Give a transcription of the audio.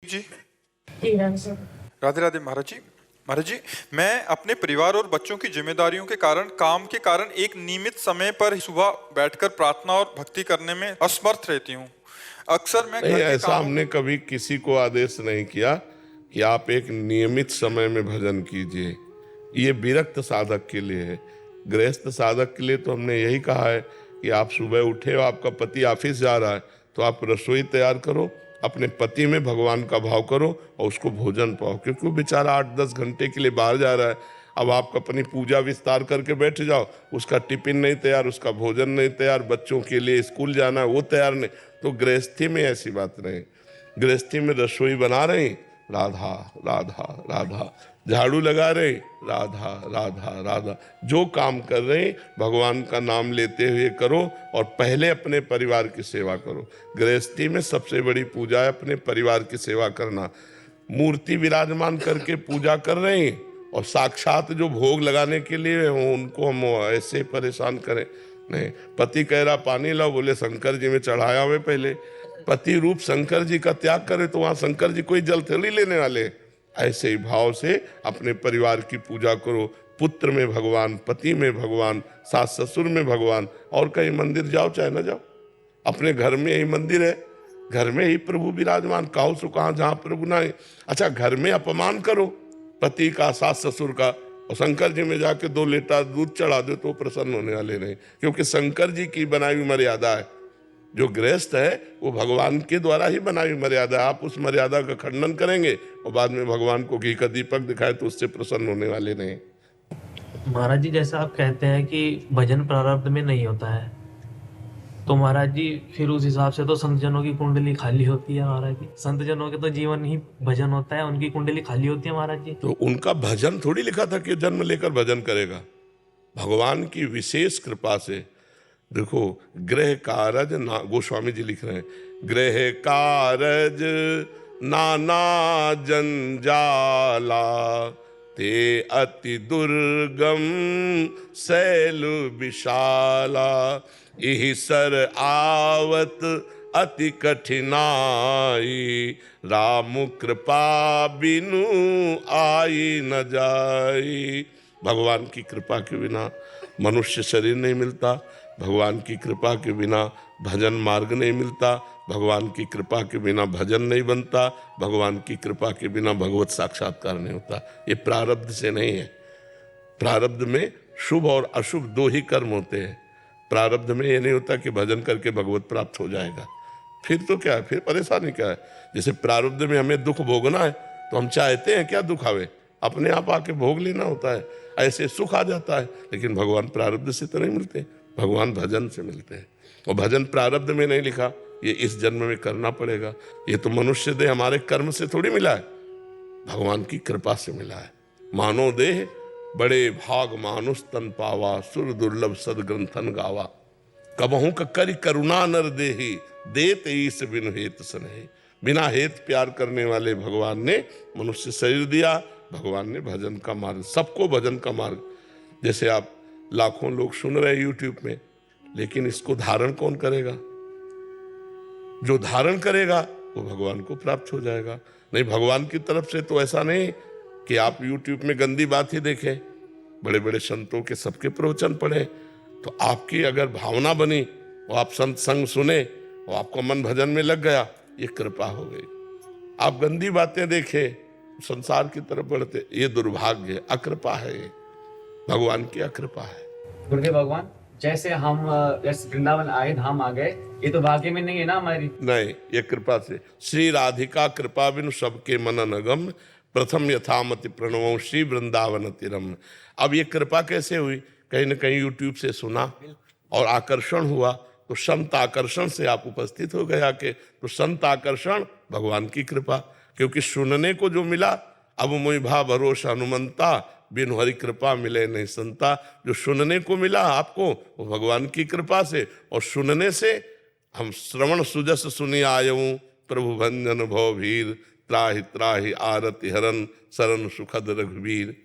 जी। जी Ram sir. Radhe Radhe महाराज जी। महाराज जी, मैं अपने परिवार और बच्चों की जिम्मेदारियों के कारण, काम के कारण एक नियमित समय पर सुबह बैठकर प्रार्थना और भक्ति करने में असमर्थ रहती हूँ। अक्सर मैं नहीं, घर के ऐसा कामों हमने कभी किसी को आदेश नहीं किया कि आप एक नियमित समय में भजन कीजिए। ये विरक्त साधक के लिए है। गृहस्थ साधक के लिए तो हमने यही कहा है कि आप सुबह उठे हो, आपका पति ऑफिस जा रहा है, तो आप रसोई तैयार करो, अपने पति में भगवान का भाव करो और उसको भोजन पाओ, क्योंकि वो बेचारा 8-10 घंटे के लिए बाहर जा रहा है। अब आप अपनी पूजा विस्तार करके बैठ जाओ, उसका टिफिन नहीं तैयार, उसका भोजन नहीं तैयार, बच्चों के लिए स्कूल जाना है वो तैयार नहीं। तो गृहस्थी में ऐसी बात नहीं। गृहस्थी में रसोई बना रहे, राधा राधा राधा, झाड़ू लगा रहे, राधा राधा राधा, जो काम कर रहे भगवान का नाम लेते हुए करो और पहले अपने परिवार की सेवा करो। गृहस्थी में सबसे बड़ी पूजा है अपने परिवार की सेवा करना। मूर्ति विराजमान करके पूजा कर रहे हैं और साक्षात जो भोग लगाने के लिए उनको हम ऐसे परेशान करें? नहीं। पति कह रहा पानी लाओ, बोले शंकर जी में चढ़ाया हुए, पहले पति रूप शंकर जी का त्याग करे तो वहां शंकर जी कोई जल थोड़ी लेने वाले। ऐसे ही भाव से अपने परिवार की पूजा करो। पुत्र में भगवान, पति में भगवान, सास ससुर में भगवान, और कहीं मंदिर जाओ चाहे ना जाओ, अपने घर में ही मंदिर है, घर में ही प्रभु विराजमान। कहो सो कहाँ जहाँ प्रभु ना है। अच्छा, घर में अपमान करो पति का, सास ससुर का, और शंकर जी में जाके 2 लीटर दूध चढ़ा दो तो प्रसन्न होने वाले नहीं, क्योंकि शंकर जी की बनाई हुई मर्यादा है। जो गृहस्थ है वो भगवान के द्वारा ही बनाई हुई मर्यादा है। आप उस मर्यादा का खंडन करेंगे और बाद में भगवान को घी का दीपक दिखाए तो उससे प्रसन्न होने वाले नहीं। महाराज जी, जैसा आप कहते हैं कि भजन प्रारब्ध में नहीं होता है, तो महाराज जी फिर उस हिसाब से तो संत जनों की कुंडली खाली होती है महाराज जी। संत जनों के तो जीवन ही भजन होता है, उनकी कुंडली खाली होती है महाराज जी। तो उनका भजन थोड़ी लिखा था कि जन्म लेकर भजन करेगा। भगवान की विशेष कृपा से देखो, गृह कारज ना, गोस्वामी जी लिख रहे हैं, गृह कारज नाना जंजाला, ते अति दुर्गम शैल विशाला, इहि सर आवत अति कठिनाई, राम कृपा बिनु आई न जाई। भगवान की कृपा के बिना मनुष्य शरीर नहीं मिलता, भगवान की कृपा के बिना भजन मार्ग नहीं मिलता, भगवान की कृपा के बिना भजन नहीं बनता, भगवान की कृपा के बिना भगवत साक्षात्कार नहीं होता। ये प्रारब्ध से नहीं है। प्रारब्ध में शुभ और अशुभ 2 ही कर्म होते हैं। प्रारब्ध में ये नहीं होता कि भजन करके भगवत प्राप्त हो जाएगा। फिर तो क्या है, फिर परेशानी क्या है? जैसे प्रारब्ध में हमें दुख भोगना है तो हम चाहते हैं क्या दुख आवे, अपने आप आके भोग लेना होता है, ऐसे सुख आ जाता है। लेकिन भगवान प्रारब्ध से तो नहीं मिलते, भगवान भजन से मिलते हैं। और भजन प्रारब्ध में नहीं लिखा, ये इस जन्म में करना पड़ेगा। ये तो मनुष्य देह हमारे कर्म से थोड़ी मिला है, भगवान की कृपा से मिला है। मानो देह बड़े भाग मानुष तन पावा, सुर दुर्लभ सदग्रंथन गावा, कबहू का करि करुणा नर देही, देत ईस बिन हेत सनहि। बिना हेत प्यार करने वाले भगवान ने मनुष्य शरीर दिया। भगवान ने भजन का मार्ग, सबको भजन का मार्ग। जैसे आप लाखों लोग सुन रहे हैं यूट्यूब में, लेकिन इसको धारण कौन करेगा? जो धारण करेगा वो भगवान को प्राप्त हो जाएगा। नहीं, भगवान की तरफ से तो ऐसा नहीं कि आप यूट्यूब में गंदी बात ही देखें, बड़े बड़े संतों के सबके प्रवचन पढ़ें, तो आपकी अगर भावना बनी और आप संत संग सुने और आपका मन भजन में लग गया, ये कृपा हो गई। आप गंदी बातें देखें, संसार की तरफ बढ़ते, ये दुर्भाग्य है, अकृपा है, ये भगवान की अकृपा है। गुरुदेव भगवान, जैसे हम वृंदावन आए, धाम आ गए, ये तो भाग्य में नहीं है ना हमारी? नहीं, ये कृपा से। श्री राधिका कृपा बिनु सबके मनन अगम, प्रथम यथामति प्रणवों श्री वृंदावन तिरम। अब ये कृपा कैसे हुई? कहीं न कहीं यूट्यूब से सुना और आकर्षण हुआ, तो संत आकर्षण से आप उपस्थित हो गए आके। तो संत आकर्षण भगवान की कृपा, क्योंकि सुनने को जो मिला, अब मोहि भा भरोसा हनुमंता, बिनु हरि कृपा मिले नहीं संता। जो सुनने को मिला आपको वो भगवान की कृपा से, और सुनने से हम श्रवण सुजस सुनि आयऊं, प्रभु भंजन भव भीर, त्राहि त्राहि आरति हरन, शरण सुखद रघुवीर।